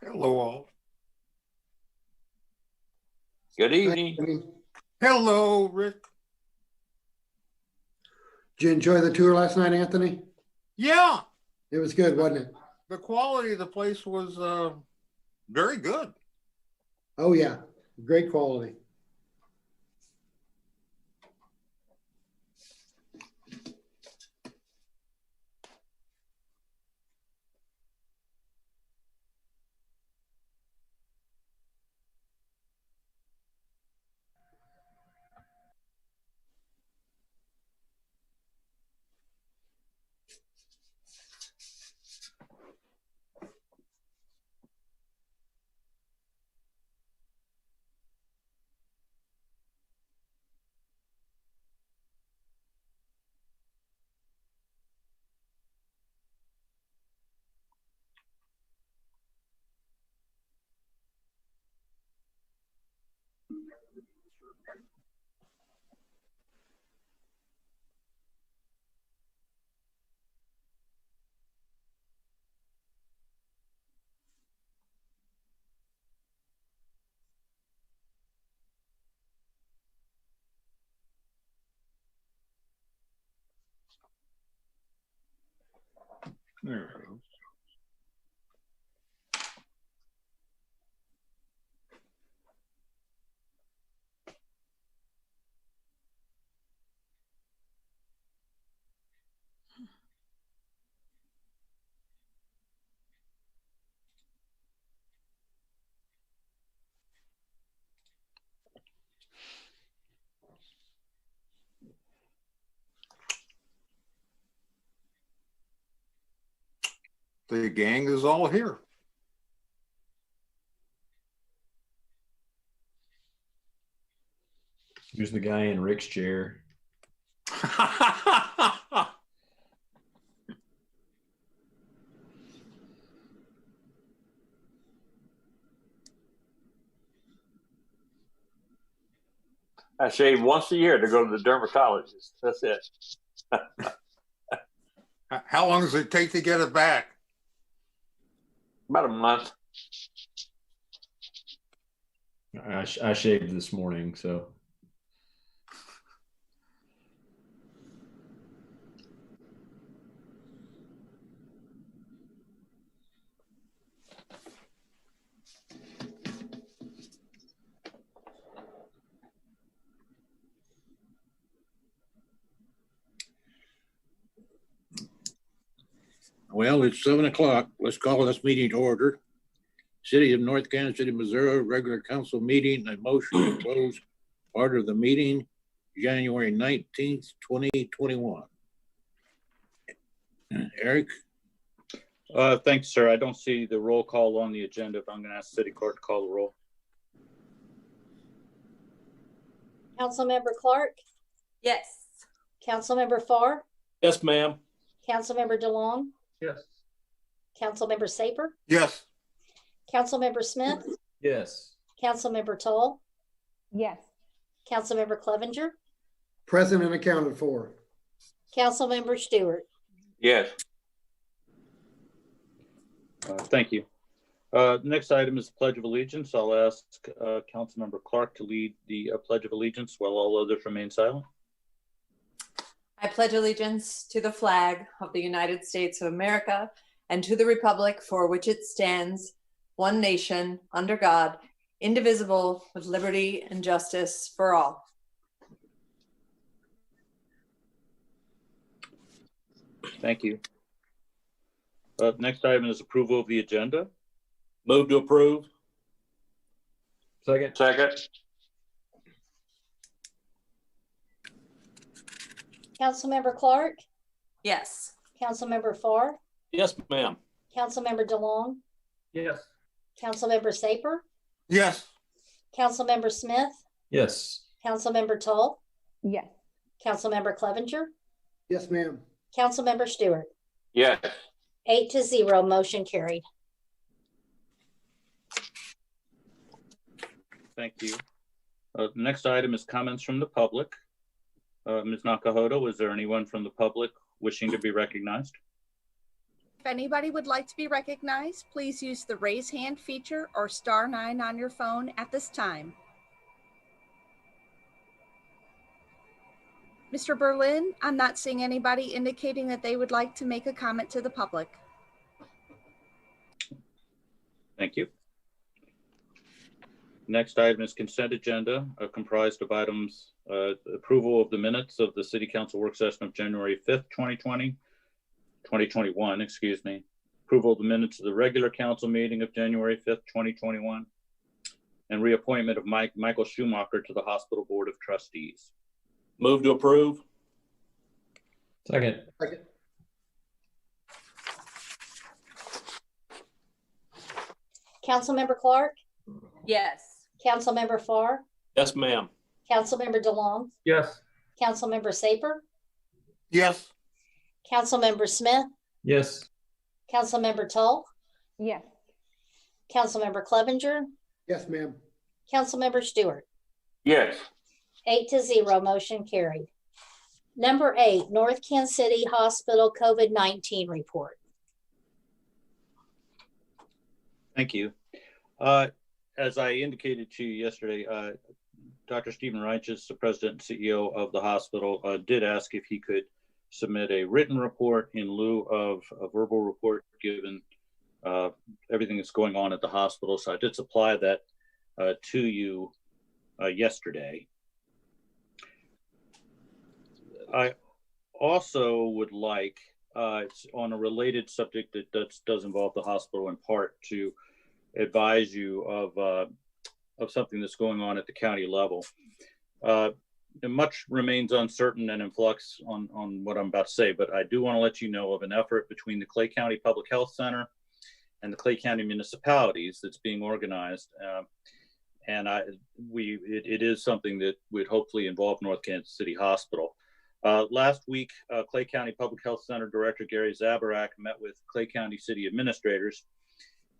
Hello, all. Good evening. Hello, Rick. Did you enjoy the tour last night, Anthony? Yeah, It was good, wasn't it? the quality of the place was very good. Oh, yeah. Great quality. There it goes. The gang is all here. Here's the guy in Rick's chair. I shave once a year to go to the dermatologist. That's it. How long does it take to get it back? About a month. I shaved this morning, so. Well, it's 7 o'clock. Let's call this meeting to order. City of North Kansas City, Missouri, regular council meeting, a motion to close part of the meeting, January 19th, 2021. Eric? Thanks, sir. I don't see the roll call on the agenda, but I'm going to ask City Clerk to call the roll. Councilmember Clark? Yes. Councilmember Farr? Yes, ma'am. Councilmember DeLong? Yes. Councilmember Saper? Yes. Councilmember Smith? Yes. Councilmember Toll? Yes. Councilmember Clevenger? Present and accounted for. Councilmember Stewart? Yes. Thank you. Next item is the Pledge of Allegiance. I'll ask Councilmember Clark to lead the Pledge of Allegiance while all others remain silent. I pledge allegiance to the flag of the United States of America and to the republic for which it stands, one nation, under God, indivisible, with liberty and justice for all. Thank you. Next item is approval of the agenda. Move to approve. Second. Second. Councilmember Clark? Yes. Councilmember Farr? Yes, ma'am. Councilmember DeLong? Yes. Councilmember Saper? Yes. Councilmember Smith? Yes. Councilmember Toll? Yes. Councilmember Clevenger? Yes, ma'am. Councilmember Stewart? Yes. 8-0, motion carried. Thank you. The next item is comments from the public. Ms. Nakahoto, is there anyone from the public wishing to be recognized? anybody would like to be recognized, please use the raise hand feature or *9 on your phone at this time. Mr. Berlin, I'm not seeing anybody indicating that they would like to make a comment to the public. Thank you. Next item is consent agenda, comprised of items, approval of the minutes of the City Council work session of January 5th, 2021, excuse me. Approval of the minutes of the regular council meeting of January 5th, 2021, and reappointment of Michael Schumacher to the Hospital Board of Trustees. Move to approve. Second. Second. Councilmember Clark, Yes. Councilmember Farr, Yes, ma'am. Councilmember DeLong, Yes. Councilmember Saper, Yes. Councilmember Smith, Yes. Councilmember Tull, Yes. Councilmember Clevenger, Yes, ma'am. Councilmember Stewart. Yes. 8-0, motion carried. Number 8, North Kansas City Hospital COVID-19 report. Thank you. As I indicated to you yesterday, Dr. Stephen Reiches, the president and CEO of the hospital, did ask if he could submit a written report in lieu of a verbal report, given everything that's going on at the hospital. So I did supply that to you yesterday. I also would like, it's on a related subject that does involve the hospital in part, to advise you of something that's going on at the county level. Much remains uncertain and in flux on what I'm about to say, but I do want to let you know of an effort between the Clay County Public Health Center and the Clay County municipalities that's being organized. And it is something that would hopefully involve North Kansas City Hospital. Last week, Clay County Public Health Center Director Gary Zabarak met with Clay County City administrators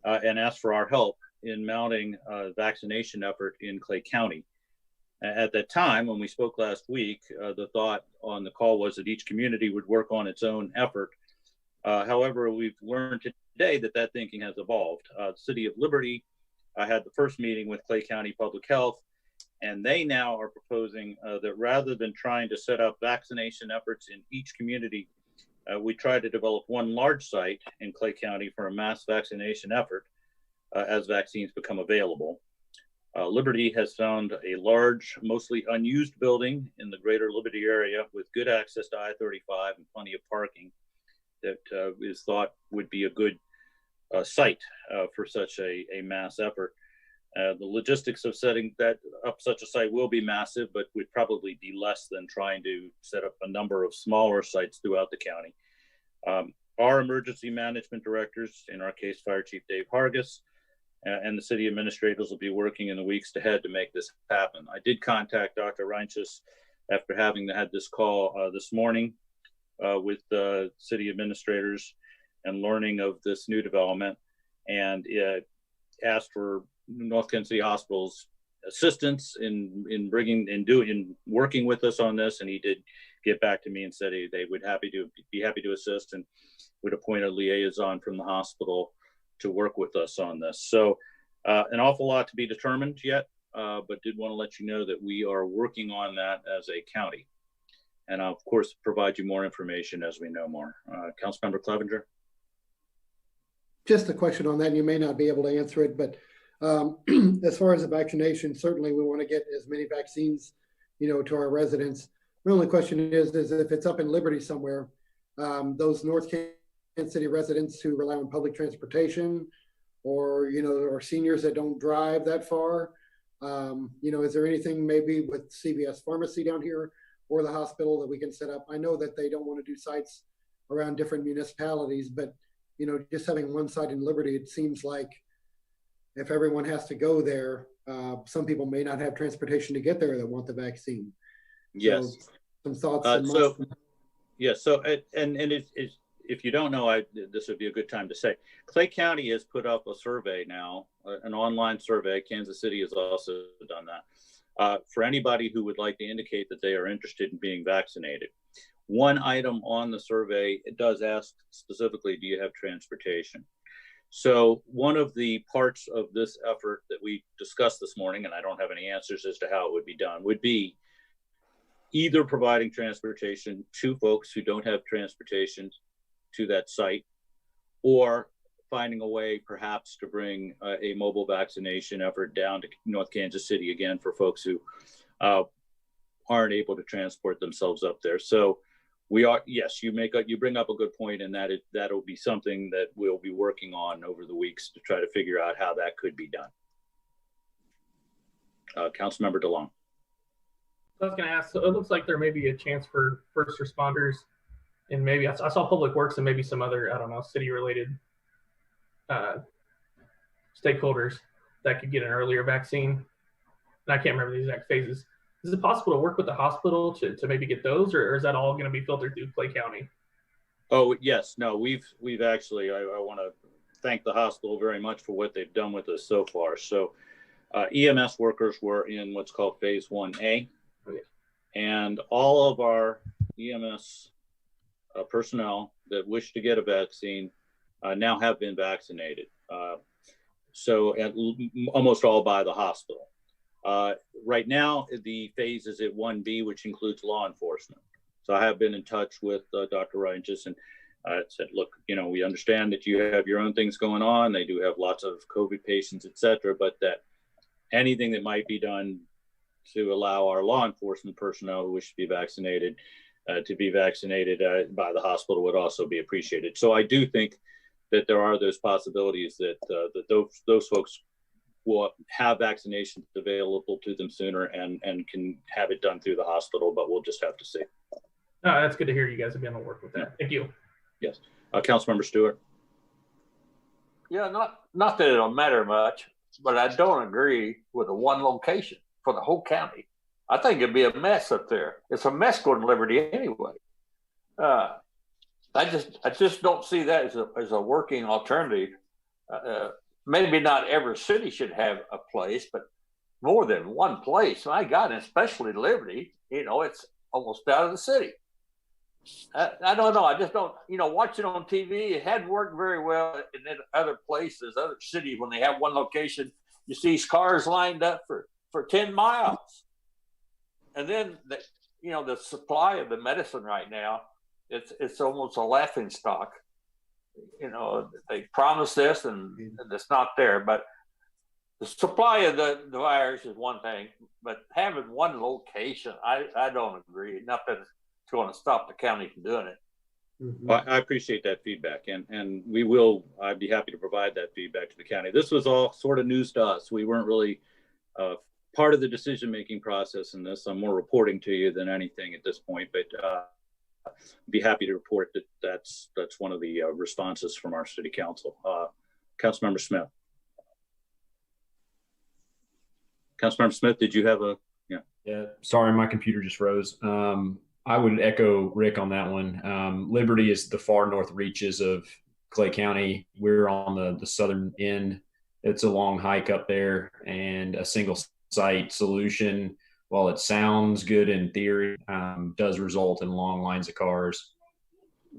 and asked for our help in mounting a vaccination effort in Clay County. At that time, when we spoke last week, the thought on the call was that each community would work on its own effort. However, we've learned today that thinking has evolved. The City of Liberty had the first meeting with Clay County Public Health, and they now are proposing that rather than trying to set up vaccination efforts in each community, we try to develop one large site in Clay County for a mass vaccination effort as vaccines become available. Liberty has found a large, mostly unused building in the greater Liberty area with good access to I-35 and plenty of parking that is thought would be a good site for such a mass effort. The logistics of setting that up such a site will be massive, but would probably be less than trying to set up a number of smaller sites throughout the county. Our emergency management directors, in our case, Fire Chief Dave Hargis, and the city administrators will be working in the weeks ahead to make this happen. I did contact Dr. Reiches after having had this call this morning with the city administrators and learning of this new development, and asked for North Kansas City Hospital's assistance in working with us on this, and he did get back to me and said they would be happy to assist and would appoint a liaison from the hospital to work with us on this. So an awful lot to be determined yet, but did want to let you know that we are working on that as a county. And I'll, of course, provide you more information as we know more. Councilmember Clevenger? Just a question on that, and you may not be able to answer it, but as far as the vaccination, certainly we want to get as many vaccines, to our residents. My only question is if it's up in Liberty somewhere, those North Kansas City residents who rely on public transportation, or or seniors that don't drive that far, is there anything maybe with CVS Pharmacy down here or the hospital that we can set up? I know that they don't want to do sites around different municipalities, but just having one site in Liberty, it seems like if everyone has to go there, some people may not have transportation to get there that want the vaccine. Yes. So, some thoughts. Yes. So, and if you don't know, this would be a good time to say, Clay County has put up a survey now, an online survey. Kansas City has also done that for anybody who would like to indicate that they are interested in being vaccinated. One item on the survey, it does ask specifically, do you have transportation? So one of the parts of this effort that we discussed this morning, and I don't have any answers as to how it would be done, would be either providing transportation to folks who don't have transportation to that site, or finding a way perhaps to bring a mobile vaccination effort down to North Kansas City again for folks who aren't able to transport themselves up there. So we are, yes, you bring up a good point, and that'll be something that we'll be working on over the weeks to try to figure out how that could be done. Councilmember DeLong. I was going to ask, so it looks like there may be a chance for first responders, and maybe I saw Public Works and maybe some other, I don't know, city-related stakeholders that could get an earlier vaccine. And I can't remember the exact phases. Is it possible to work with the hospital to maybe get those, or is that all going to be filtered through Clay County? Oh, yes. No, we've actually, I want to thank the hospital very much for what they've done with us so far. So EMS workers were in what's called phase 1A. Okay. And all of our EMS personnel that wish to get a vaccine now have been vaccinated. So almost all by the hospital. Right now, the phase is at 1B, which includes law enforcement. So I have been in touch with Dr. Reinges and said, look, we understand that you have your own things going on. They do have lots of COVID patients, et cetera, but that anything that might be done to allow our law enforcement personnel who wish to be vaccinated by the hospital would also be appreciated. So I do think that there are those possibilities that those folks will have vaccinations available to them sooner and can have it done through the hospital, but we'll just have to see. That's good to hear you guys have been able to work with that. Thank you. Yes. Councilmember Stewart. Yeah, not that it'll matter much, but I don't agree with the one location for the whole county. I think it'd be a mess up there. It's a mess going to Liberty anyway. I just don't see that as a working alternative. Maybe not every city should have a place, but more than one place. My God, especially Liberty, it's almost out of the city. I don't know. I just don't, watching on TV, it hadn't worked very well in other places, other cities, when they have one location, you see cars lined up for 10 miles. And then, the supply of the medicine right now, it's almost a laughing stock. They promise this and it's not there, but the supply of the virus is one thing, but having one location, I don't agree. Not that it's going to stop the county from doing it. Mhm. Well, I appreciate that feedback, and I'd be happy to provide that feedback to the county. This was all sort of news to us. We weren't really part of the decision-making process in this. I'm more reporting to you than anything at this point, but be happy to report that that's one of the responses from our city council. Councilmember Smith. Councilmember Smith, did you have Yeah, sorry, my computer just froze. I would echo Rick on that one. Liberty is the far north reaches of Clay County. We're on the southern end. It's a long hike up there, and a single site solution, while it sounds good in theory, does result in long lines of cars.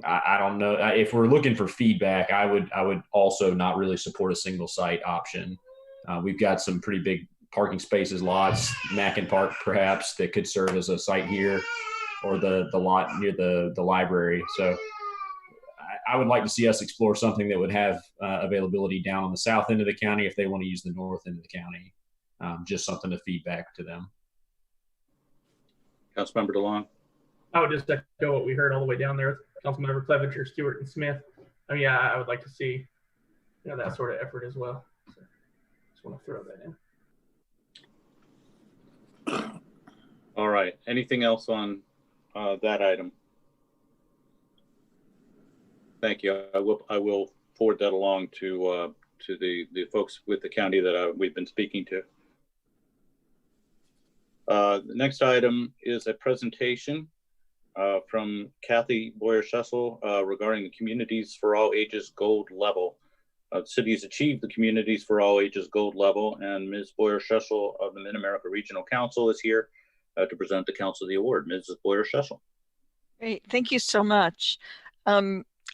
I don't know if we're looking for feedback. I would also not really support a single site option. We've got some pretty big parking spaces, lots, Mackin Park perhaps, that could serve as a site here, or the lot near the library. So I would like to see us explore something that would have availability down on the south end of the county if they want to use the north end of the county. Just something to feedback to them. Councilmember DeLong? I would just echo what we heard all the way down there with Councilmember Clevenger, Stewart, and Smith. I mean, yeah, I would like to see that sort of effort as well. So just want to throw that in. All right. Anything else on that item? Thank you. I will forward that along to the folks with the county that we've been speaking to. The next item is a presentation from Kathy Boyer-Schessel regarding the Communities for All Ages Gold Level. The city has achieved the Communities for All Ages Gold Level, and Ms. Boyer-Schessel of the Mid-America Regional Council is here to present the council the award. Mrs. Boyer-Schessel. Great, thank you so much.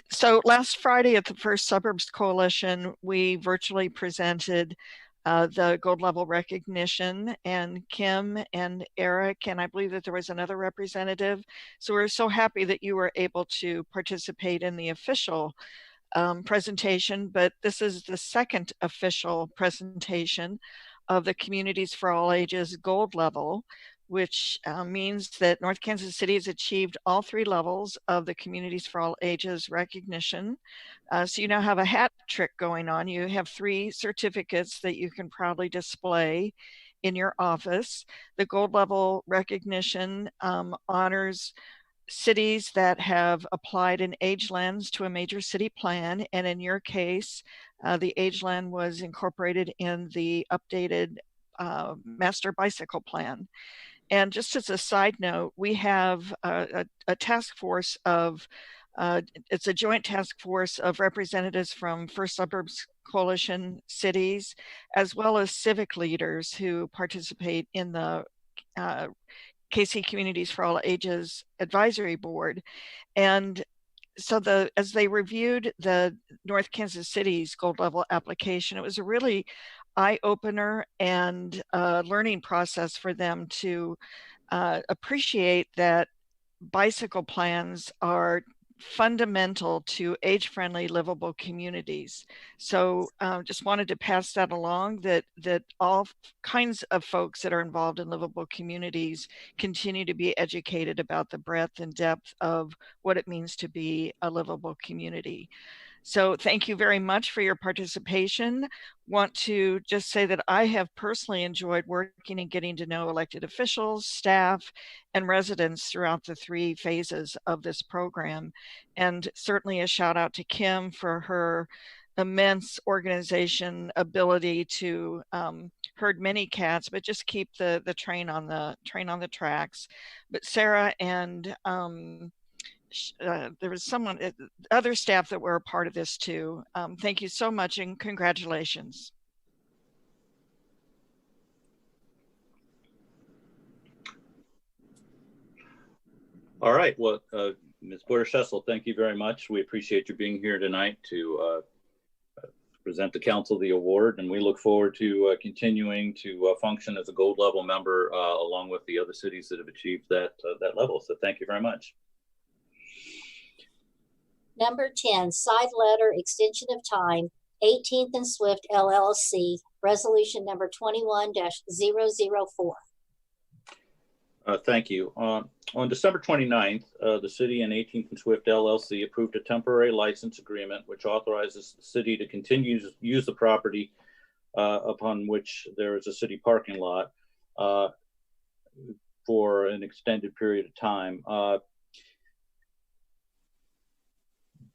So last Friday at the First Suburbs Coalition, we virtually presented the gold level recognition, and Kim and Eric, and I believe that there was another representative. So we're so happy that you were able to participate in the official presentation, but this is the second official presentation of the Communities for All Ages gold level, which means that North Kansas City has achieved all 3 levels of the Communities for All Ages recognition. So you now have a hat trick going on. You have 3 certificates that you can proudly display in your office. The gold level recognition honors cities that have applied an age lens to a major city plan. And in your case, the age lens was incorporated in the updated master bicycle plan. And just as a side note, we have a task force of, it's a joint task force of representatives from First Suburbs Coalition cities, as well as civic leaders who participate in the KC Communities for All Ages Advisory Board. And so as they reviewed the North Kansas City's gold level application, it was a really eye-opener and learning process for them to appreciate that bicycle plans are fundamental to age-friendly livable communities. So just wanted to pass that along, that all kinds of folks that are involved in livable communities continue to be educated about the breadth and depth of what it means to be a livable community. So thank you very much for your participation. Want to just say that I have personally enjoyed working and getting to know elected officials, staff, and residents throughout the 3 phases of this program. And certainly a shout out to Kim for her immense organization ability to herd many cats, but just keep the train on the tracks. But Sarah and there was someone, other staff that were a part of this too. Thank you so much and congratulations. All right. Well, Ms. Porter-Schessel, thank you very much. We appreciate you being here tonight to present the council the award, and we look forward to continuing to function as a gold level member along with the other cities that have achieved that level. So thank you very much. Number 10, side letter extension of time, 18th and Swift LLC, resolution number 21-004. Thank you. On December 29th, the city and 18th and Swift LLC approved a temporary license agreement which authorizes the city to continue to use the property upon which there is a city parking lot for an extended period of time.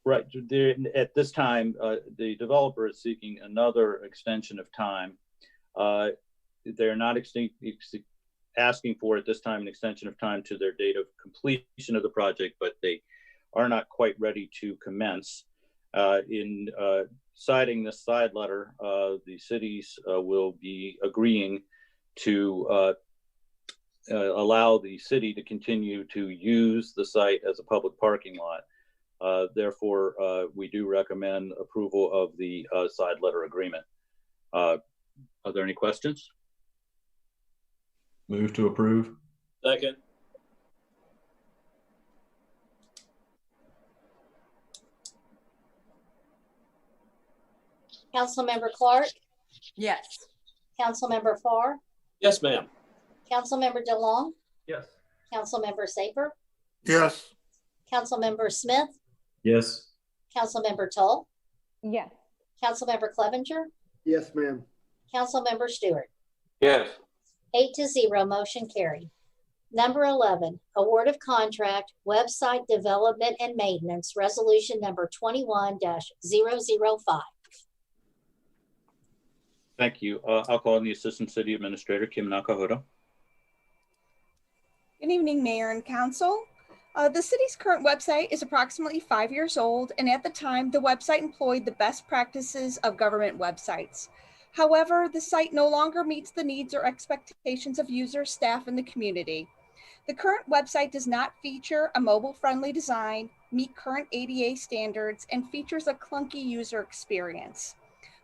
Right there, at this time, the developer is seeking another extension of time. They're not asking for at this time an extension of time to their date of completion of the project, but they are not quite ready to commence. In citing this side letter, the cities will be agreeing to allow the city to continue to use the site as a public parking lot. Therefore, we do recommend approval of the side letter agreement. Are there any questions? Move to approve. Second. Councilmember Clark? Yes. Councilmember Farr? Yes, ma'am. Councilmember DeLong? Yes. Councilmember Saper? Yes. Councilmember Smith? Yes. Councilmember Tull? Yes. Councilmember Clevenger? Yes, ma'am. Councilmember Stewart? Yes. 8-0, motion carried. Number 11, award of contract, website development and maintenance, resolution number 21-005. Thank you. I'll call on the Assistant City Administrator, Kim Nakahoda. Good evening, Mayor and Council. The city's current website is approximately 5 years old, and at the time, the website employed the best practices of government websites. However, the site no longer meets the needs or expectations of users, staff, and the community. The current website does not feature a mobile-friendly design, meet current ADA standards, and features a clunky user experience.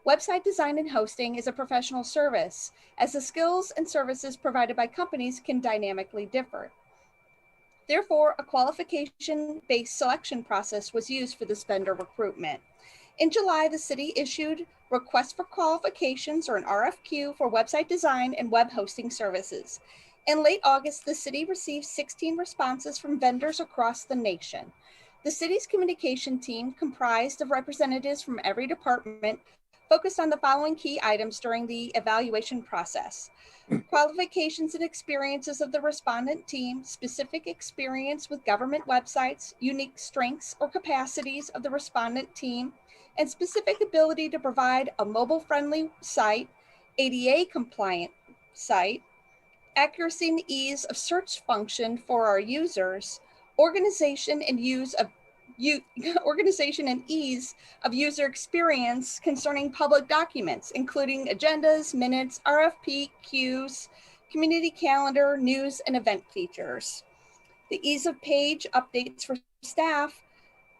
Website design and hosting is a professional service, as the skills and services provided by companies can dynamically differ. Therefore, a qualification-based selection process was used for this vendor recruitment. In July, the city issued requests for qualifications, or an RFQ, for website design and web hosting services. In late August, the city received 16 responses from vendors across the nation. The city's communication team, comprised of representatives from every department, focused on the following key items during the evaluation process: qualifications and experiences of the respondent team, specific experience with government websites, unique strengths or capacities of the respondent team, and specific ability to provide a mobile-friendly site, ADA compliant site, accuracy and ease of search function for our users, organization and ease of user experience concerning public documents, including agendas, minutes, RFP, queues, community calendar, news, and event features. The ease of page updates for staff,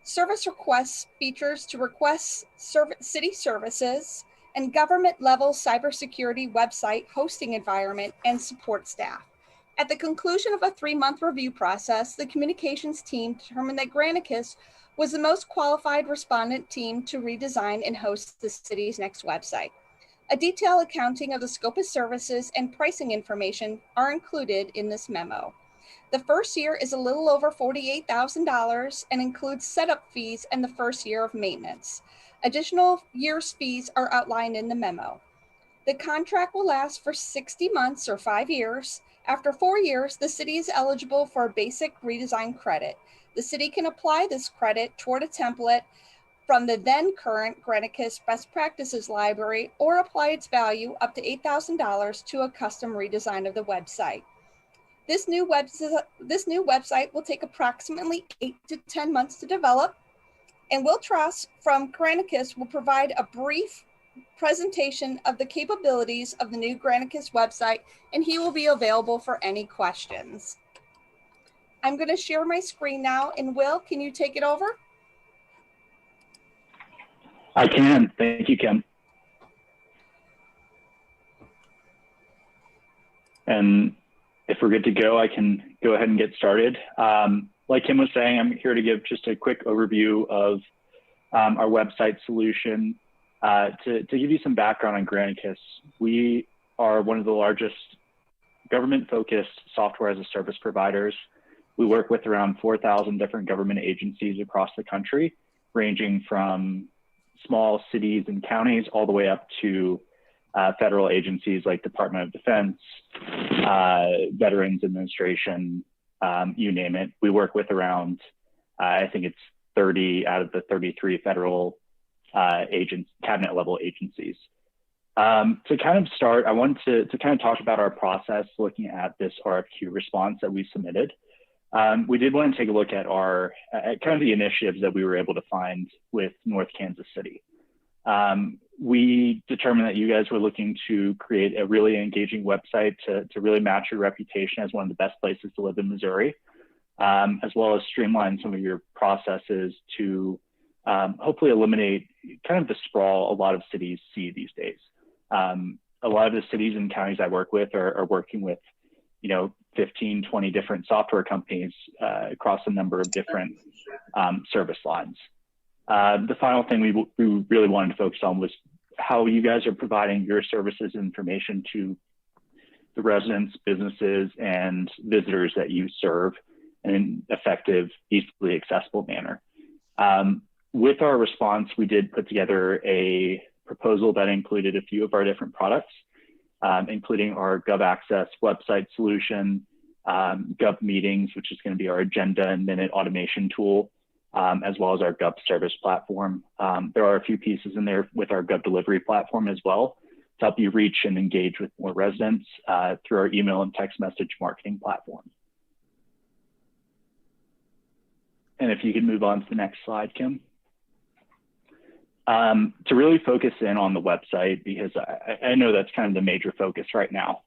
service requests features to request city services, and government-level cybersecurity website hosting environment and support staff. At the conclusion of a 3-month review process, the communications team determined that Granicus was the most qualified respondent team to redesign and host the city's next website. A detailed accounting of the scope of services and pricing information are included in this memo. The first year is a little over $48,000 and includes setup fees and the first year of maintenance. Additional year's fees are outlined in the memo. The contract will last for 60 months or 5 years. After 4 years, the city is eligible for a basic redesign credit. The city can apply this credit toward a template from the then current Granicus Best Practices Library, or apply its value up to $8,000 to a custom redesign of the website. This new website will take approximately 8 to 10 months to develop, and Will Truss from Granicus will provide a brief presentation of the capabilities of the new Granicus website, and he will be available for any questions. I'm going to share my screen now, and Will, can you take it over? I can. Thank you, Kim. And if we're good to go, I can go ahead and get started. Like Kim was saying, I'm here to give just a quick overview of our website solution. To give you some background on Granicus, we are one of the largest government-focused software as a service providers. We work with around 4,000 different government agencies across the country, ranging from small cities and counties all the way up to federal agencies like Department of Defense, Veterans Administration, you name it. We work with around, I think it's 30 out of the 33 federal cabinet level agencies. To kind of start, I wanted to kind of talk about our process looking at this RFQ response that we submitted. We did want to take a look at at kind of the initiatives that we were able to find with North Kansas City. We determined that you guys were looking to create a really engaging website to really match your reputation as one of the best places to live in Missouri, as well as streamline some of your processes to hopefully eliminate kind of the sprawl a lot of cities see these days. A lot of the cities and counties I work with are working with, 15, 20 different software companies across a number of different service lines. The final thing we really wanted to focus on was how you guys are providing your services and information to the residents, businesses, and visitors that you serve in an effective, easily accessible manner. With our response, we did put together a proposal that included a few of our different products, including our Gov Access website solution, Gov Meetings, which is going to be our agenda and minute automation tool, as well as our Gov Service platform. There are a few pieces in there with our Gov Delivery platform as well to help you reach and engage with more residents through our email and text message marketing platform. And if you could move on to the next slide, Kim. To really focus in on the website, because I know that's kind of the major focus right now.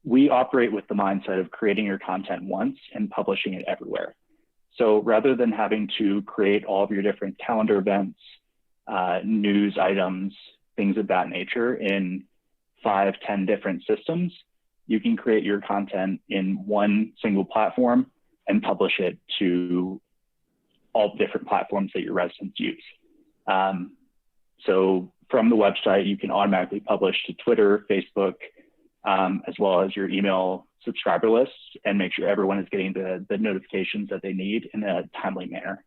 we operate with the mindset of creating your content once and publishing it everywhere. So rather than having to create all of your different calendar events, news items, things of that nature in 5, 10 different systems, you can create your content in one single platform and publish it to all the different platforms that your residents use. So from the website, you can automatically publish to Twitter, Facebook, as well as your email subscriber lists, and make sure everyone is getting the notifications that they need in a timely manner.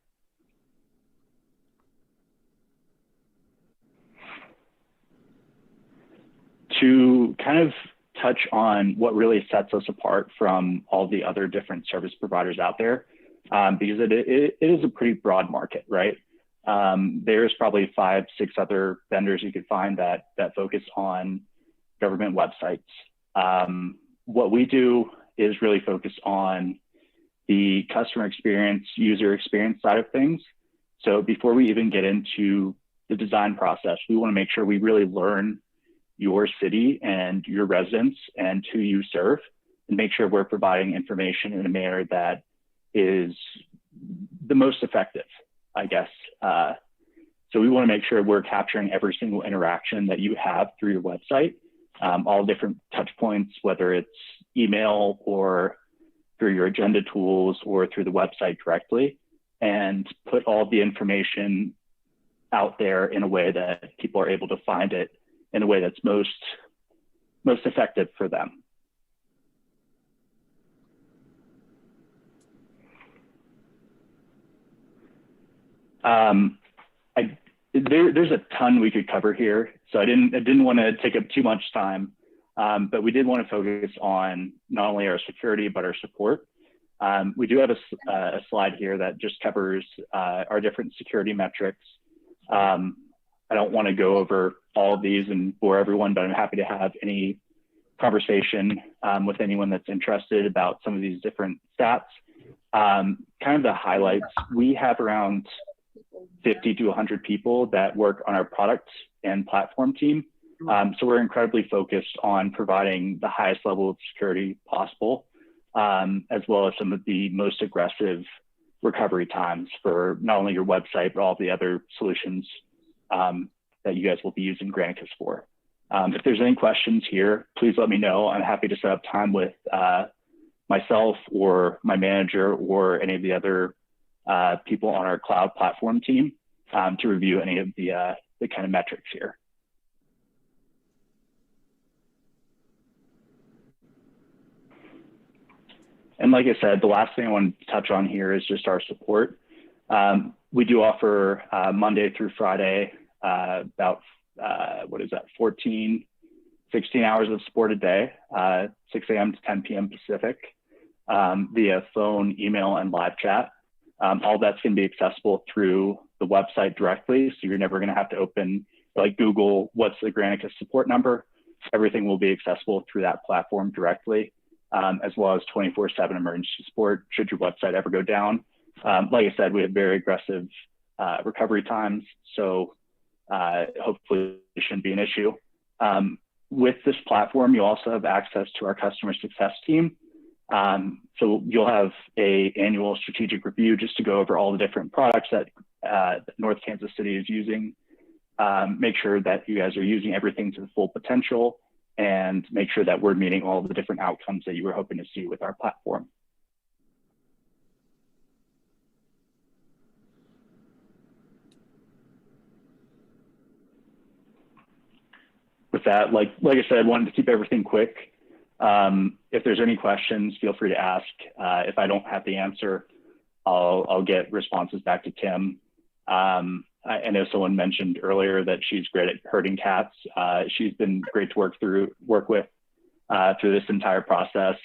To kind of touch on what really sets us apart from all the other different service providers out there, because it is a pretty broad market, right? There's probably 5, 6 other vendors you could find that focus on government websites. What we do is really focus on the customer experience, user experience side of things. So before we even get into the design process, we want to make sure we really learn your city and your residents and who you serve, and make sure we're providing information in a manner that is the most effective, I guess. So we want to make sure we're capturing every single interaction that you have through your website, all different touch points, whether it's email or through your agenda tools or through the website directly, and put all the information out there in a way that people are able to find it in a way that's most effective for them. There's a ton we could cover here, so I didn't want to take up too much time, but we did want to focus on not only our security but our support. We do have a slide here that just covers our different security metrics. I don't want to go over all of these and bore everyone, but I'm happy to have any conversation with anyone that's interested about some of these different stats. Kind of the highlights, we have around 50 to 100 people that work on our product and platform team. So we're incredibly focused on providing the highest level of security possible, as well as some of the most aggressive recovery times for not only your website, but all the other solutions that you guys will be using Granicus for. If there's any questions here, please let me know. I'm happy to set up time with myself or my manager or any of the other people on our cloud platform team to review any of the kind of metrics here. And like I said, the last thing I want to touch on here is just our support. We do offer Monday through Friday, about, 16 hours of support a day, 6 a.m. to 10 p.m. Pacific, via phone, email, and live chat. All that's going to be accessible through the website directly, so you're never going to have to open, like Google, what's the Granicus support number? Everything will be accessible through that platform directly, as well as 24/7 emergency support should your website ever go down. Like I said, we have very aggressive recovery times, so hopefully it shouldn't be an issue. With this platform, you also have access to our customer success team. So you'll have an annual strategic review just to go over all the different products that North Kansas City is using, make sure that you guys are using everything to the full potential, and make sure that we're meeting all the different outcomes that you were hoping to see with our platform. With that, like I said, I wanted to keep everything quick. If there's any questions, feel free to ask. If I don't have the answer, I'll get responses back to Kim. I know someone mentioned earlier that she's great at herding cats. She's been great to work with through this entire process.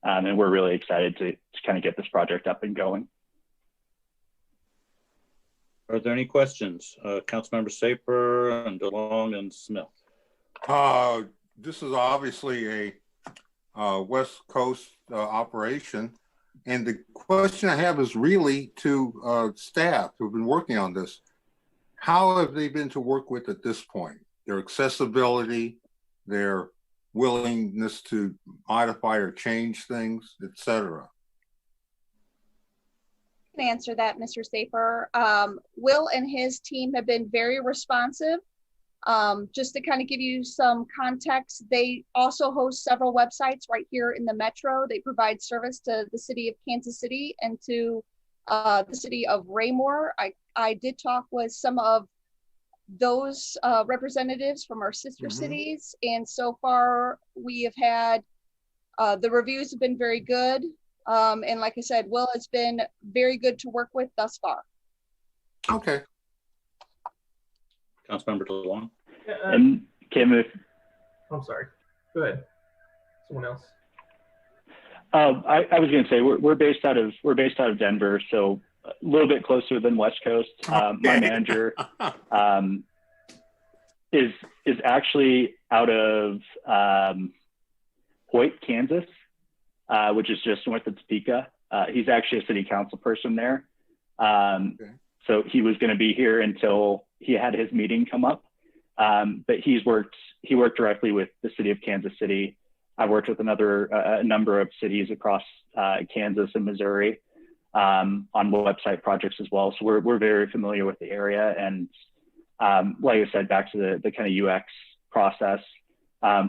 And we're really excited to kind of get this project up and going. Are there any questions? Councilmember Saper and DeLong and Smith. This is obviously a West Coast operation. And the question I have is really to staff who've been working on this. How have they been to work with at this point? Their accessibility, their willingness to modify or change things, etc.? I can answer that, Mr. Safer. Will and his team have been very responsive. Just to kind of give you some context, they also host several websites right here in the metro. They provide service to the city of Kansas City and to the city of Raymore. I did talk with some of those representatives from our sister cities, and so far we have had the reviews have been very good, and like I said, Will has been very good to work with thus far. Okay. Councilmember DeLong. And Kim, if I'm sorry, go ahead. Someone else. I was going to say we're based out of Denver, so a little bit closer than West Coast. My manager is actually out of Hoyt, Kansas, which is just north of Topeka. He's actually a city council person there, so he was going to be here until he had his meeting come up. But he worked directly with the city of Kansas City. I worked with a number of cities across Kansas and Missouri on website projects as well. So we're very familiar with the area. And like I said, back to the kind of UX process,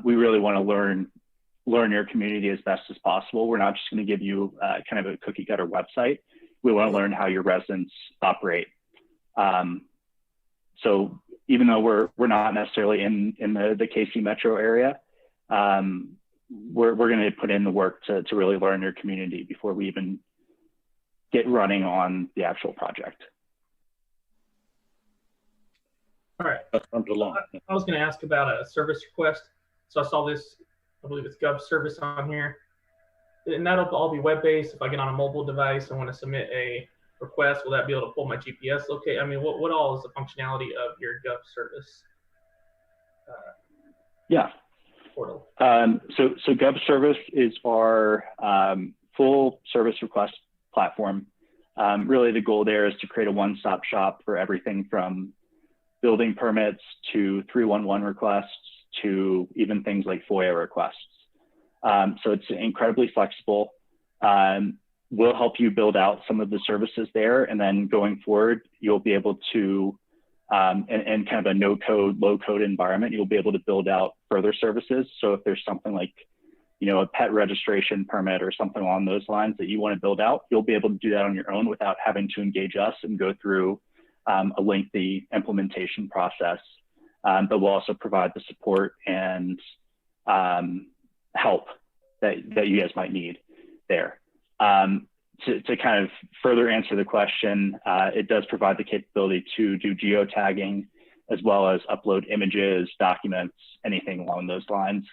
we really want to learn your community as best as possible. We're not just going to give you kind of a cookie cutter website. We want to learn how your residents operate. So even though we're not necessarily in the KC metro area, we're going to put in the work to really learn your community before we even get running on the actual project. All right. I was going to ask about a service request. So I saw this, I believe it's Gov Service on here. And that'll all be web-based. If I get on a mobile device and want to submit a request, will that be able to pull my GPS locate? I mean, what all is the functionality of your Gov Service portal? So Gov Service is our full service request platform. Really the goal there is to create a one-stop shop for everything from building permits to 311 requests to even things like FOIA requests. So it's incredibly flexible. We'll help you build out some of the services there, and then going forward, you'll be able to, in kind of a no-code, low-code environment, you'll be able to build out further services. So if there's something like, a pet registration permit or something along those lines that you want to build out, you'll be able to do that on your own without having to engage us and go through a lengthy implementation process. But we'll also provide the support and help that you guys might need there. To kind of further answer the question, it does provide the capability to do geotagging as well as upload images, documents, anything along those lines.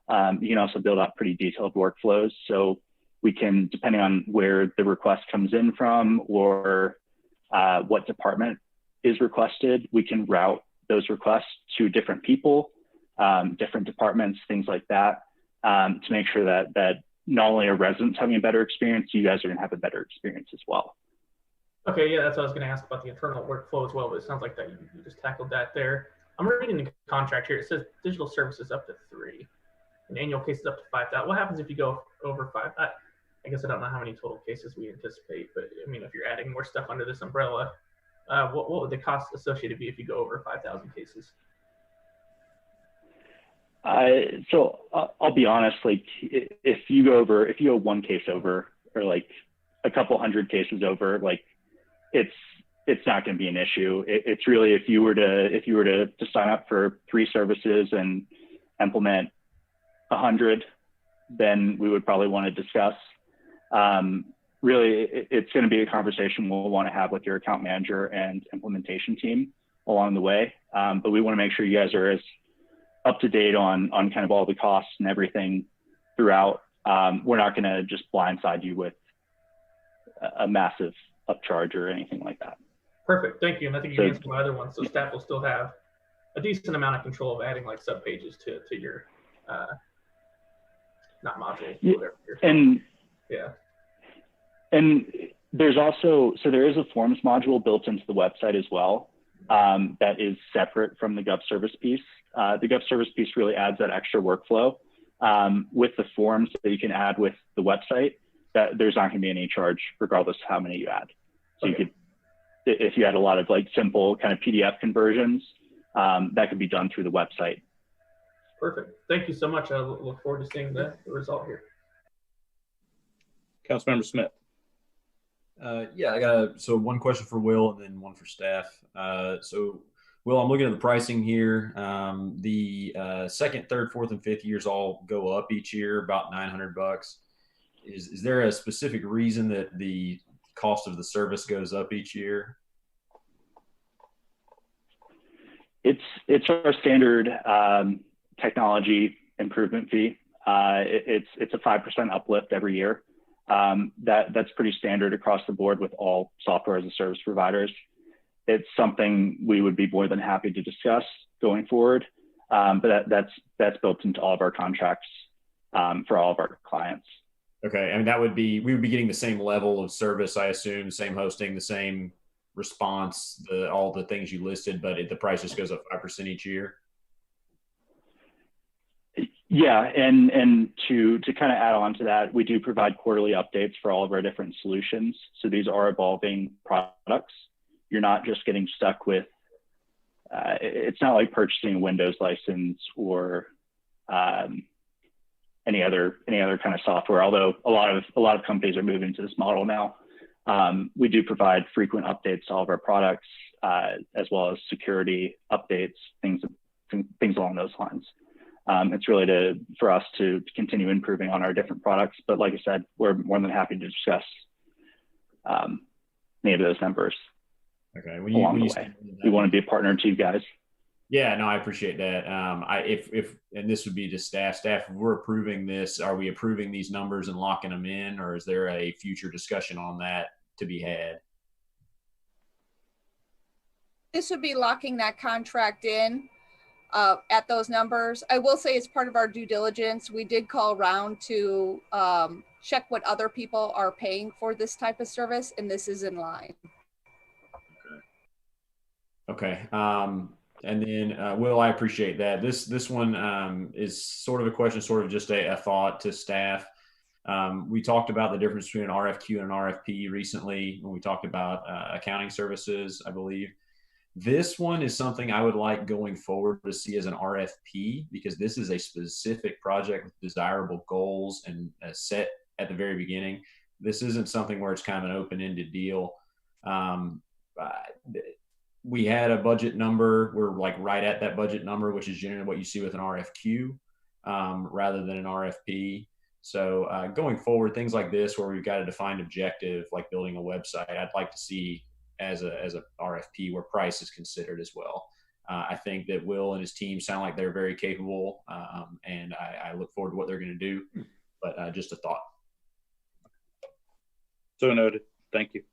You can also build out pretty detailed workflows. So we can, depending on where the request comes in from or what department is requested, we can route those requests to different people, different departments, things like that, to make sure that not only are residents having a better experience, you guys are going to have a better experience as well. Okay, yeah, that's what I was going to ask about the internal workflow as well, but it sounds like that you just tackled that there. I'm reading the contract here. It says digital services up to 3 and annual cases up to 5,000. What happens if you go over 5? I guess I don't know how many total cases we anticipate, but I mean, if you're adding more stuff under this umbrella, what would the cost associated be if you go over 5,000 cases? So I'll be honest, like if you go one case over or like a couple hundred cases over, like it's not going to be an issue. It's really if you were to sign up for 3 services and implement 100, then we would probably want to discuss. Really, it's going to be a conversation we'll want to have with your account manager and implementation team along the way. But we want to make sure you guys are as up to date on kind of all the costs and everything throughout. We're not going to just blindside you with a massive upcharge or anything like that. Perfect, thank you. And I think you answered my other one. So staff will still have a decent amount of control of adding like sub pages to your not modules, whatever. And there's also, so there is a forms module built into the website as well that is separate from the Gov Service piece. The Gov Service piece really adds that extra workflow. with the forms that you can add with the website, that there's not going to be any charge regardless of how many you add. So you could, if you had a lot of like simple kind of PDF conversions, that could be done through the website. Perfect. Thank you so much. I look forward to seeing the result here. Councilmember Smith. Yeah, I got so one question for Will and then one for staff. So Will, I'm looking at the pricing here. The second, third, fourth, and fifth years all go up each year, about $900. Is there a specific reason that the cost of the service goes up each year? It's our standard technology improvement fee. It's a 5% uplift every year. That's pretty standard across the board with all software as a service providers. It's something we would be more than happy to discuss going forward, but that's built into all of our contracts for all of our clients. Okay, I mean we would be getting the same level of service, I assume, same hosting, the same response, all the things you listed, but the price just goes up 5% each year. Yeah, and to kind of add on to that, we do provide quarterly updates for all of our different solutions. So these are evolving products. You're not just getting stuck with, it's not like purchasing a Windows license or any other kind of software, although a lot of companies are moving to this model now. We do provide frequent updates to all of our products, as well as security updates, things along those lines. It's really for us to continue improving on our different products. But like I said, we're more than happy to discuss any of those numbers. Okay. Along the way, we want to be a partner to you guys. Yeah, no, I appreciate that. And this would be to staff. Staff, if we're approving this, are we approving these numbers and locking them in, or is there a future discussion on that to be had? This would be locking that contract in at those numbers. I will say, as part of our due diligence, we did call around to check what other people are paying for this type of service, and this is in line. Okay. And then, Will, I appreciate that. This one is sort of a question, sort of just a thought to staff. We talked about the difference between an RFQ and an RFP recently when we talked about accounting services, I believe. This one is something I would like going forward to see as an RFP, because this is a specific project with desirable goals and set at the very beginning. This isn't something where it's kind of an open-ended deal. We had a budget number. We're like right at that budget number, which is generally what you see with an RFQ rather than an RFP. So going forward, things like this, where we've got a defined objective, like building a website, I'd like to see as a RFP where price is considered as well. I think that Will and his team sound like they're very capable, and I look forward to what they're going to do. But just a thought. So noted. Thank you.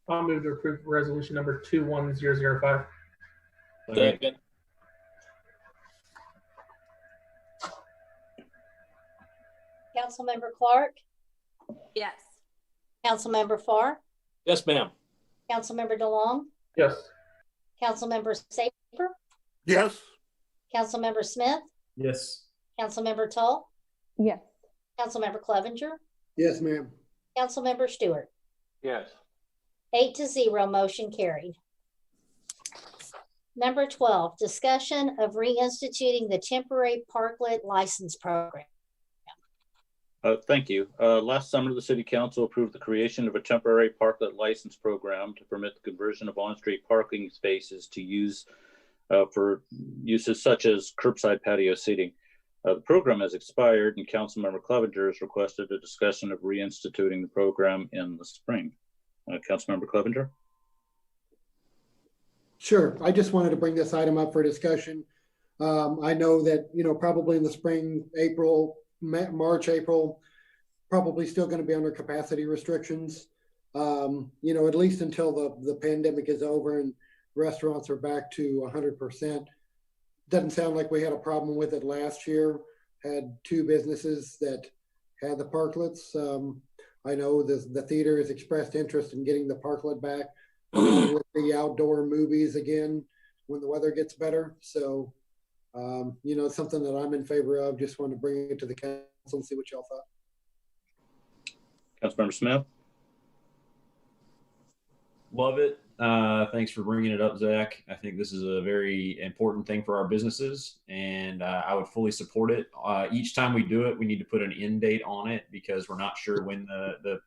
I'll move to approve resolution number 21005. Second. Councilmember Clark, Yes. Councilmember Farr, Yes, ma'am. Councilmember DeLong, Yes. Councilmember Saper, Yes. Councilmember Smith, Yes. Councilmember Tull, Yes. Councilmember Clevenger, Yes, ma'am. Councilmember Stewart. Yes. 8-0, motion carried. Number 12, discussion of reinstituting the temporary parklet license program. Thank you. Last summer, the City Council approved the creation of a temporary parklet license program to permit the conversion of on-street parking spaces to use for uses such as curbside patio seating. The program has expired, and Councilmember Clevenger has requested a discussion of reinstituting the program in the spring. Councilmember Clevenger. Sure. I just wanted to bring this item up for discussion. I know that, probably in the spring, March, April, probably still going to be under capacity restrictions, at least until the pandemic is over and restaurants are back to 100%. Doesn't sound like we had a problem with it last year. Had 2 businesses that had the parklets. I know the theater has expressed interest in getting the parklet back with the outdoor movies again when the weather gets better. So You know, it's something that I'm in favor of. Just want to bring it to the council and see what y'all thought. Councilmember Smith. Love it. Thanks for bringing it up, Zach. I think this is a very important thing for our businesses, and I would fully support it. Each time we do it, we need to put an end date on it because we're not sure when the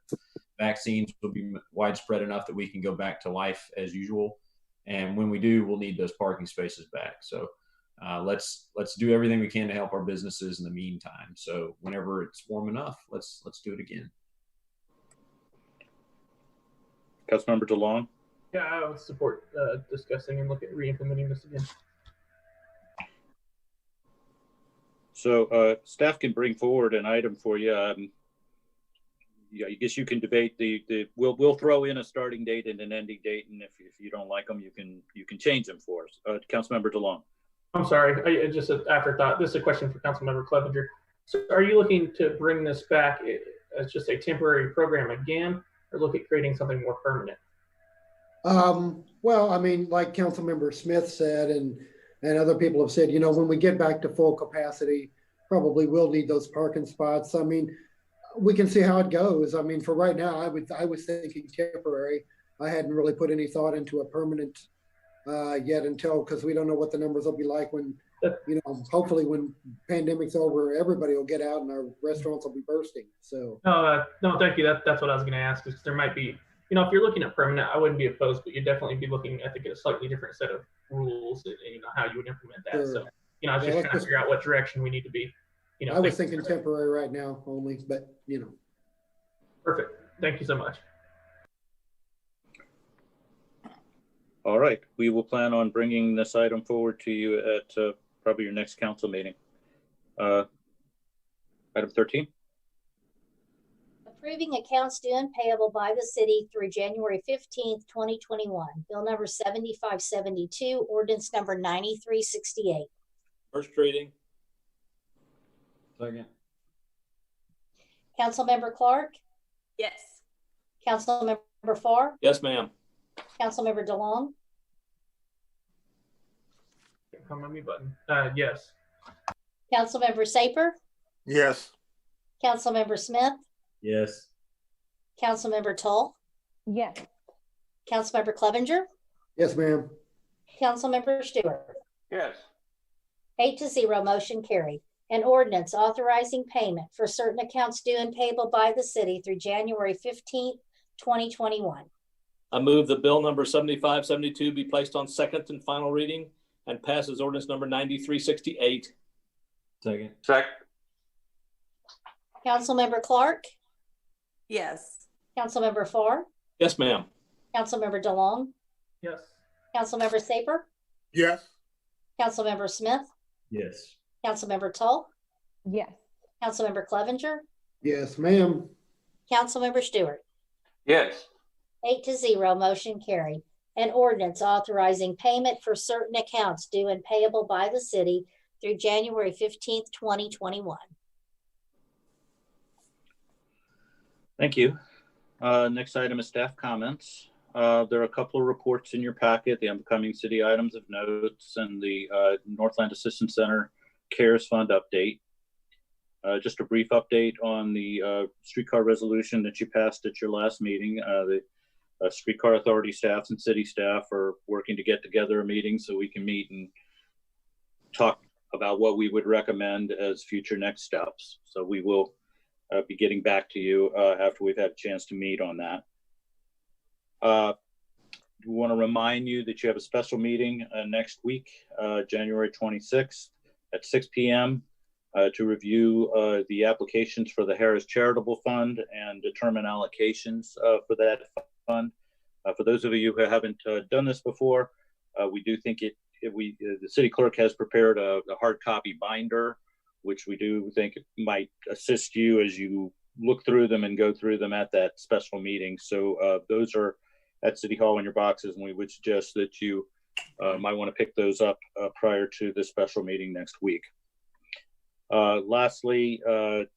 vaccines will be widespread enough that we can go back to life as usual. And when we do, we'll need those parking spaces back. So let's do everything we can to help our businesses in the meantime. So whenever it's warm enough, let's do it again. Councilmember DeLong. Yeah, I would support discussing and look at re-implementing this again. So staff can bring forward an item for you. Yeah, I guess you can debate we'll throw in a starting date and an ending date, and if you don't like them, you can change them for us. Councilmember DeLong. I'm sorry, just an afterthought. This is a question for Councilmember Clevenger. So are you looking to bring this back as just a temporary program again, or look at creating something more permanent? Well, I mean, like Councilmember Smith said, and other people have said, you know, when we get back to full capacity, probably will need those parking spots. I mean, we can see how it goes. I mean, for right now, I was thinking temporary. I hadn't really put any thought into a permanent yet because we don't know what the numbers will be like when, you know, hopefully when pandemic's over, everybody will get out and our restaurants will be bursting. So no, thank you. That's what I was going to ask. Is there might be, you know, if you're looking at permanent, I wouldn't be opposed, but you'd definitely be looking, I think, at a slightly different set of rules and you know how you would implement that. Sure. So, you know, I was just trying to figure out what direction we need to be. You know, I was thinking temporary right now only, but you know. Perfect. Thank you so much. All right, we will plan on bringing this item forward to you at probably your next council meeting. Item 13. Approving accounts due and payable by the city through January 15th, 2021. Bill number 7572, ordinance number 9368. First reading. Second. Councilmember Clark? Yes. Councilmember Farr? Yes, ma'am. Councilmember DeLong? On my mute button. Yes. Councilmember Saper? Yes. Councilmember Smith? Yes. Councilmember Tull? Yes. Councilmember Clevenger? Yes, ma'am. Councilmember Stewart? Yes. 8-0, motion carried. An ordinance authorizing payment for certain accounts due and payable by the city through January 15th, 2021. I move that bill number 7572 be placed on second and final reading and pass as ordinance number 9368. Second. Second. Councilmember Clark? Yes. Councilmember Farr? Yes, ma'am. Councilmember DeLong? Yes. Councilmember Saper? Yes. Councilmember Smith? Yes. Councilmember Tull? Yes. Councilmember Clevenger? Yes, ma'am. Councilmember Stewart? Yes. 8-0, motion carried. An ordinance authorizing payment for certain accounts due and payable by the city through January 15th, 2021. Thank you. Next item is staff comments. There are a couple of reports in your packet, the upcoming city items of notes and the Northland Assistance Center CARES Fund update. Just a brief update on the streetcar resolution that you passed at your last meeting. The streetcar authority staffs and city staff are working to get together a meeting so we can meet and talk about what we would recommend as future next steps. So we will be getting back to you after we've had a chance to meet on that. We want to remind you that you have a special meeting next week, January 26th at 6 p.m. To review the applications for the Harris Charitable Fund and determine allocations for that fund. For those of you who haven't done this before, we do think the city clerk has prepared a hard copy binder, which we do think might assist you as you look through them and go through them at that special meeting. So those are at City Hall in your boxes, and we would suggest that you might want to pick those up prior to the special meeting next week. Lastly,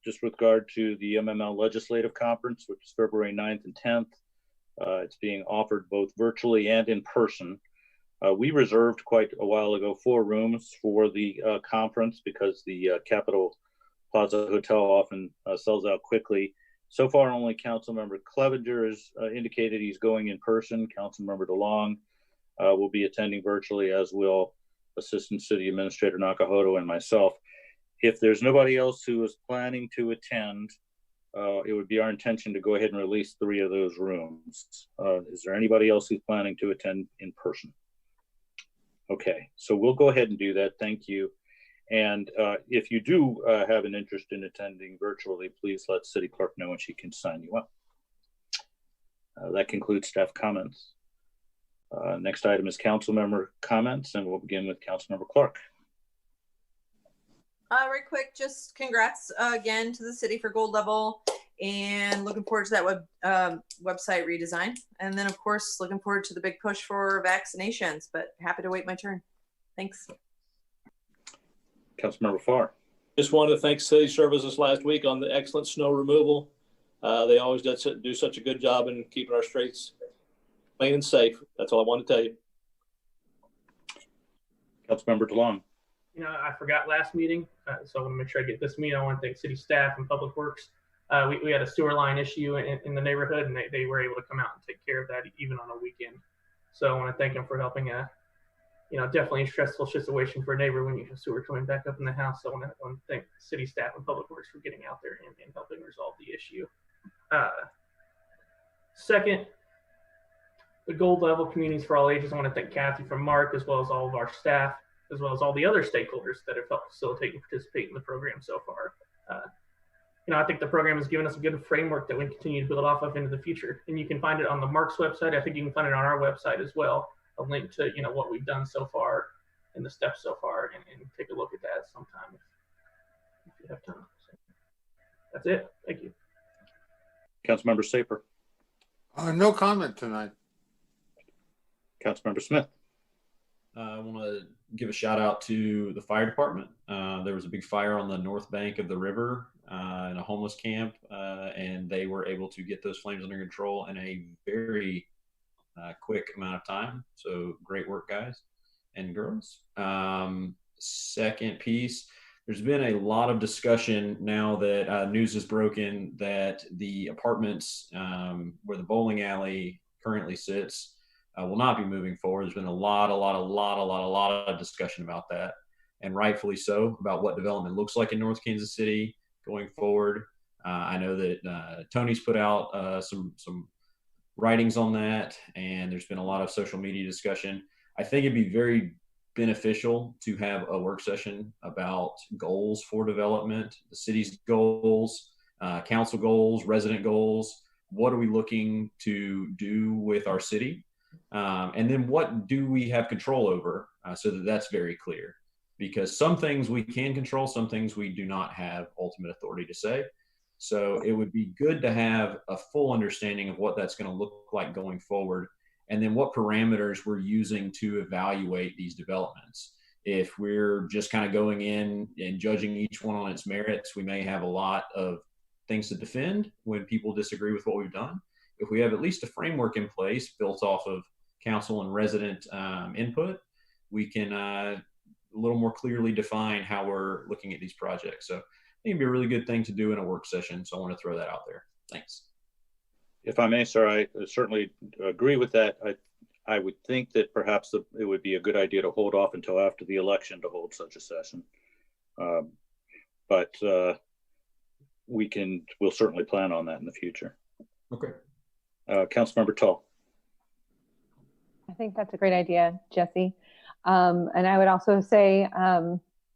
just with regard to the Mml Legislative Conference, which is February 9th and 10th, it's being offered both virtually and in person. We reserved quite a while ago 4 rooms for the conference because the Capitol Plaza Hotel often sells out quickly. So far, only Councilmember Clevenger has indicated he's going in person. Councilmember DeLong will be attending virtually, as will Assistant City Administrator Nakahoto and myself. If there's nobody else who is planning to attend, it would be our intention to go ahead and release 3 of those rooms. Is there anybody else who's planning to attend in person? Okay, so we'll go ahead and do that. Thank you. And if you do have an interest in attending virtually, please let City Clerk know and she can sign you up. That concludes staff comments. Next item is council member comments, and we'll begin with Councilmember Clark. Right quick, just congrats again to the city for Gold Level, and looking forward to that website redesign. And then of course, looking forward to the big push for vaccinations, but happy to wait my turn. Thanks. Councilmember Farr. Just wanted to thank City Services last week on the excellent snow removal. They always do such a good job in keeping our streets clean and safe. That's all I want to tell you. Councilmember DeLong. You know, I forgot last meeting, so I want to make sure I get this meeting. I want to thank city staff and Public Works. We had a sewer line issue in the neighborhood, and they were able to come out and take care of that even on a weekend. So I want to thank them for helping you know, definitely a stressful situation for a neighbor when you have sewer coming back up in the house. So I want to thank city staff and Public Works for getting out there and helping resolve the issue. Second, the Gold Level Communities for All Ages. I want to thank Kathy from Mark, as well as all of our staff, as well as all the other stakeholders that have helped facilitate and participate in the program so far. You know, I think the program has given us a good framework that we continue to build off of into the future. And you can find it on the Mark's website. I think you can find it on our website as well. A link to, you know, what we've done so far and the steps so far, and take a look at that sometime if you have time. So that's it. Thank you. Councilmember Saper. No comment tonight. Councilmember Smith. I want to give a shout out to the fire department. There was a big fire on the north bank of the river in a homeless camp, and they were able to get those flames under control in a very quick amount of time. So great work, guys and girls. Second piece, there's been a lot of discussion now that news is broken that the apartments where the bowling alley currently sits will not be moving forward. There's been a lot of discussion about that, and rightfully so, about what development looks like in North Kansas City going forward. I know that Tony's put out some writings on that, and there's been a lot of social media discussion. I think it'd be very beneficial to have a work session about goals for development, the city's goals, council goals, resident goals. What are we looking to do with our city? And then what do we have control over, so that that's very clear? Because some things we can control, some things we do not have ultimate authority to say. So it would be good to have a full understanding of what that's going to look like going forward, and then what parameters we're using to evaluate these developments. If we're just kind of going in and judging each one on its merits, we may have a lot of things to defend when people disagree with what we've done. If we have at least a framework in place built off of council and resident input, we can a little more clearly define how we're looking at these projects. So I think it'd be a really good thing to do in a work session. So I want to throw that out there. Thanks. If I may, sir, I certainly agree with that. I would think that perhaps it would be a good idea to hold off until after the election to hold such a session. But we'll certainly plan on that in the future. Okay. Councilmember Tull. I think that's a great idea, Jesse. And I would also say,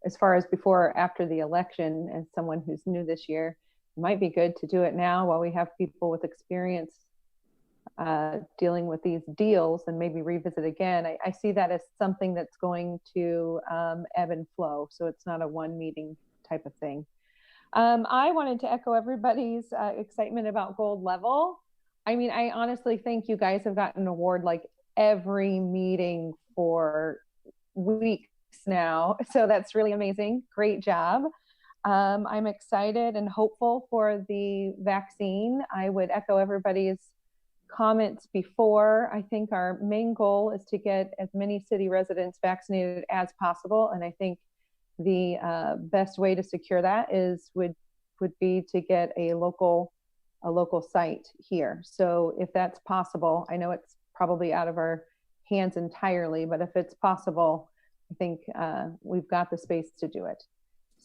as far as before or after the election, as someone who's new this year, it might be good to do it now while we have people with experience dealing with these deals, and maybe revisit again. I see that as something that's going to ebb and flow. So it's not a one meeting type of thing. I wanted to echo everybody's excitement about Gold Level. I mean, I honestly think you guys have gotten an award like every meeting for weeks now. So that's really amazing. Great job. I'm excited and hopeful for the vaccine. I would echo everybody's comments before. I think our main goal is to get as many city residents vaccinated as possible. And I think the best way to secure that would be to get a local site here. So if that's possible, I know it's probably out of our hands entirely, but if it's possible, I think we've got the space to do it.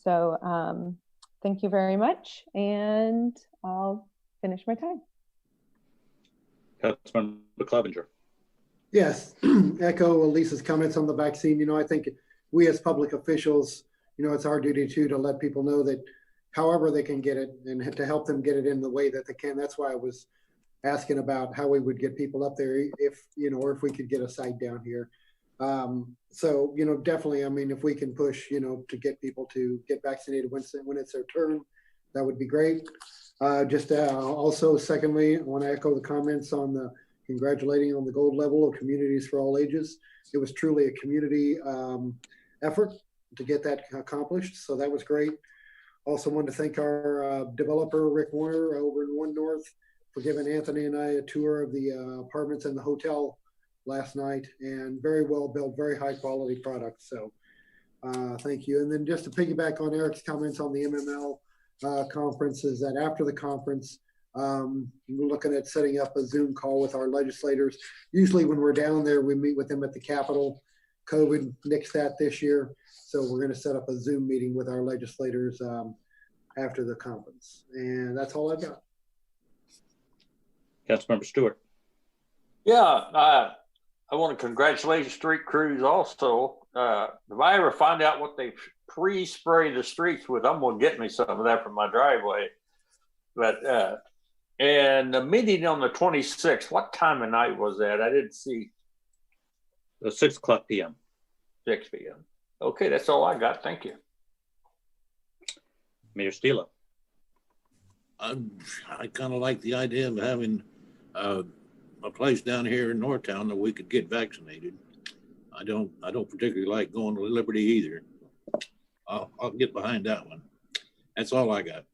So thank you very much, and I'll finish my time. Councilmember Clevenger. Yes, echo Lisa's comments on the vaccine. You know, I think we as public officials, you know, it's our duty too to let people know that however they can get it and to help them get it in the way that they can. That's why I was asking about how we would get people up there if, you know, or if we could get a site down here. So, you know, definitely, I mean, if we can push, you know, to get people to get vaccinated when it's their turn, that would be great. Also, secondly, I want to echo the comments on the congratulating on the gold level of communities for all ages. It was truly a community effort to get that accomplished. So that was great. Also want to thank our developer, Rick Warner, over in One North, for giving Anthony and I a tour of the apartments and the hotel last night, and very well built, very high quality products. So thank you. And then just to piggyback on Eric's comments on the MML conference, is that after the conference, we're looking at setting up a Zoom call with our legislators. Usually when we're down there, we meet with them at the Capitol. COVID nixed that this year. So we're going to set up a Zoom meeting with our legislators after the conference. And that's all I've got. Councilmember Stewart. Yeah, I want to congratulate street crews also. If I ever find out what they pre-spray the streets with, I'm going to get me some of that from my driveway. But, and the meeting on the 26th, what time of night was that? I didn't see. 6 o'clock p.m. 6 p.m. Okay, that's all I got. Thank you. Mayor Stila. I kind of like the idea of having a place down here in Northtown that we could get vaccinated. I don't particularly like going to Liberty either. I'll get behind that one. That's all I got.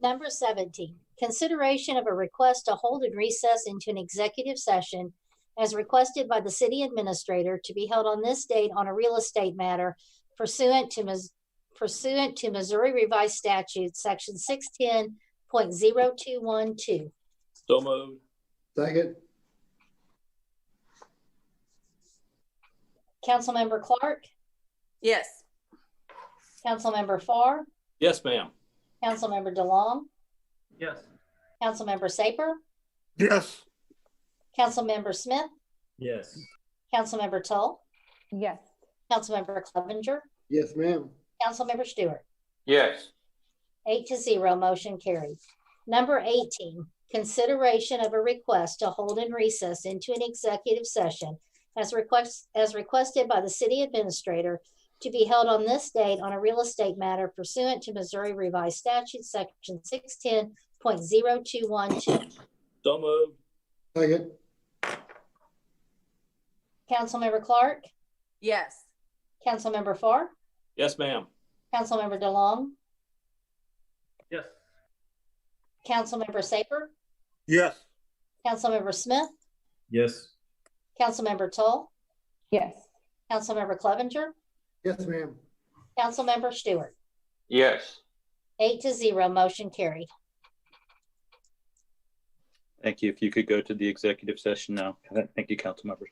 Number 17, consideration of a request to hold and recess into an executive session as requested by the city administrator to be held on this date on a real estate matter pursuant to Missouri Revised Statute, Section 610.0212. So moved. Second. Councilmember Clark, Yes. Councilmember Farr, Yes, ma'am. Councilmember DeLong, Yes. Councilmember Saper, Yes. Councilmember Smith, Yes. Councilmember Tull, Yes. Councilmember Clevenger, Yes, ma'am. Councilmember Stewart. Yes. 8-0, motion carried. Number 18, consideration of a request to hold and recess into an executive session as requested by the city administrator to be held on this date on a real estate matter pursuant to Missouri Revised Statute, Section 610.0212. So moved. Second. Councilmember Clark, Yes. Councilmember Farr, Yes, ma'am. Councilmember DeLong, Yes. Councilmember Saper, Yes. Councilmember Smith, Yes. Councilmember Tull, Yes. Councilmember Clevenger, Yes, ma'am. Councilmember Stewart. Yes. 8-0, motion carried. Thank you. If you could go to the executive session now. Thank you, council members.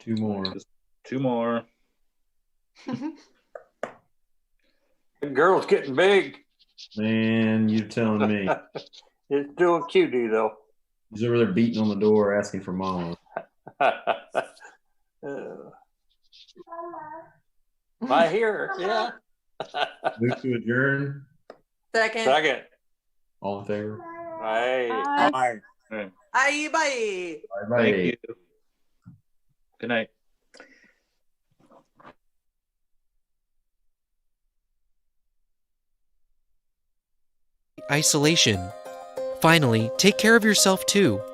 Two more. Just two more. The girl's getting big. Man, you're telling me. It's doing cutie though. He's over there beating on the door asking for mama. I hear her, yeah. Move to adjourn. Second. Second. All in favor? Aye. Aye. Aye, bye. Bye. Thank you. Good night. Isolation. Finally, take care of yourself too.